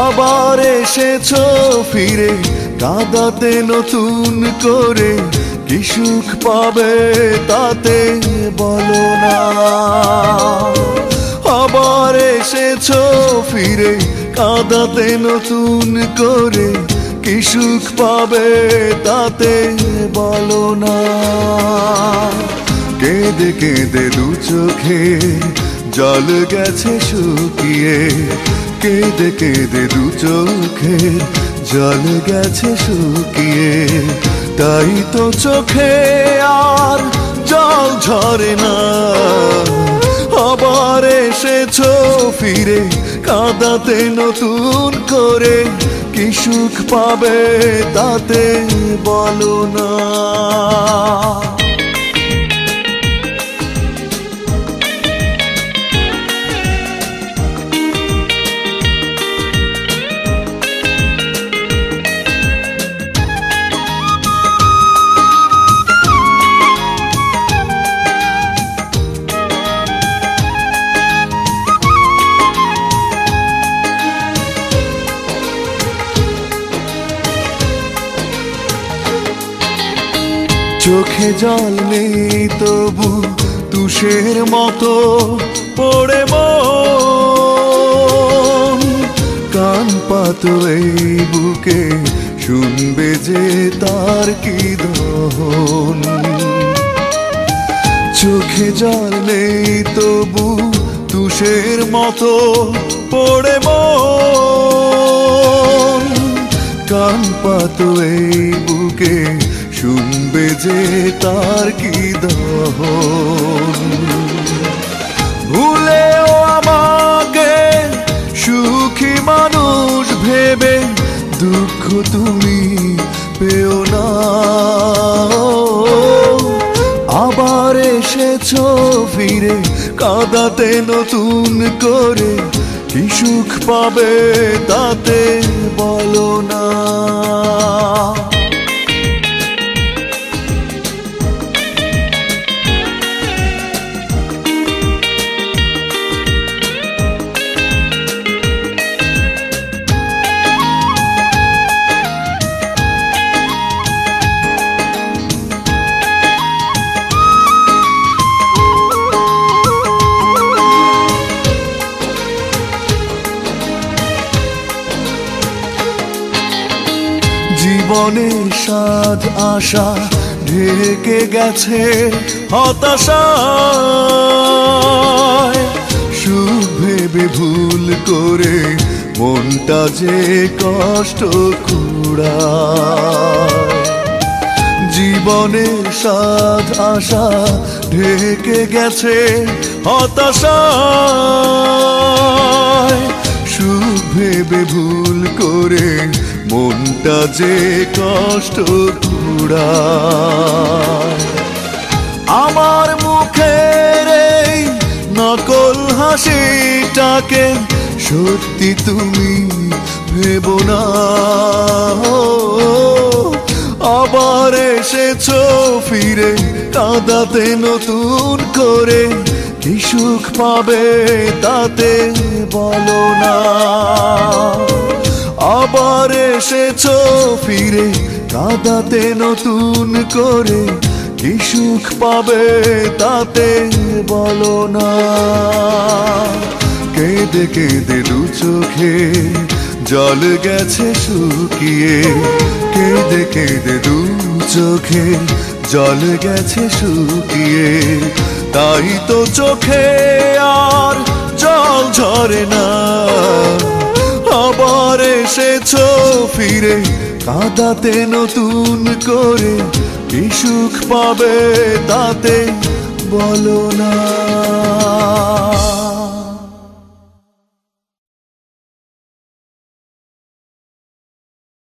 আবার এসেছো ফিরে কাঁদাতে নতুন করে, কি সুখ পাবে তাতে বলো না। আবার এসেছো ফিরে কাঁদাতে নতুন করে, কি সুখ পাবে তাতে বলো না। কেঁদে কেঁদে দু চোখে জল গেছে শুকিয়ে, কেঁদে কেঁদে দু চোখে জল গেছে শুকিয়ে, তাই তো চোখে আর জল ঝরে না। আবার এসেছো ফিরে কাঁদাতে নতুন করে, কি সুখ পাবে তাতে বলো না। চোখে জল নেই তবু তুষের মতো পড়ে মন, কান পাতো এই বুকে শুনবে যে তার কি দহন। চোখে জল নেই তবু তুষের মতো পড়ে মন, কান পাতো এই বুকে শুনবে যে তার কি দহন। ভুলেও আমাকে সুখী মানুষ ভেবে দুঃখ তুমি পেও না। আবার এসেছো ফিরে কাঁদাতে নতুন করে, কি সুখ পাবে তাতে বলো না। জীবনের স্বাদ আশা ঢেকে গেছে হতাশায়, সুখ ভেবে ভুল করে মনটা যে কষ্ট কুড়ায়। জীবনের স্বাদ আশা ঢেকে গেছে হতাশায়, সুখ ভেবে ভুল করে মনটা যে কষ্ট কুড়ায়। আমার মুখের এই নকল হাসিটাকে সত্যি তুমি ভেবো না। আবার এসেছো ফিরে কাঁদাতে নতুন করে, কি সুখ পাবে তাতে বলো না। আবার এসেছো ফিরে কাঁদাতে নতুন করে, কি সুখ পাবে তাতে বলো না। কেঁদে কেঁদে দু চোখে জল গেছে শুকিয়ে, কেঁদে কেঁদে দু চোখে জল গেছে শুকিয়ে, তাই তো চোখে আর জল ঝরে না। আবার এসেছো ফিরে কাঁদাতে নতুন করে, কি সুখ পাবে তাতে বলো না।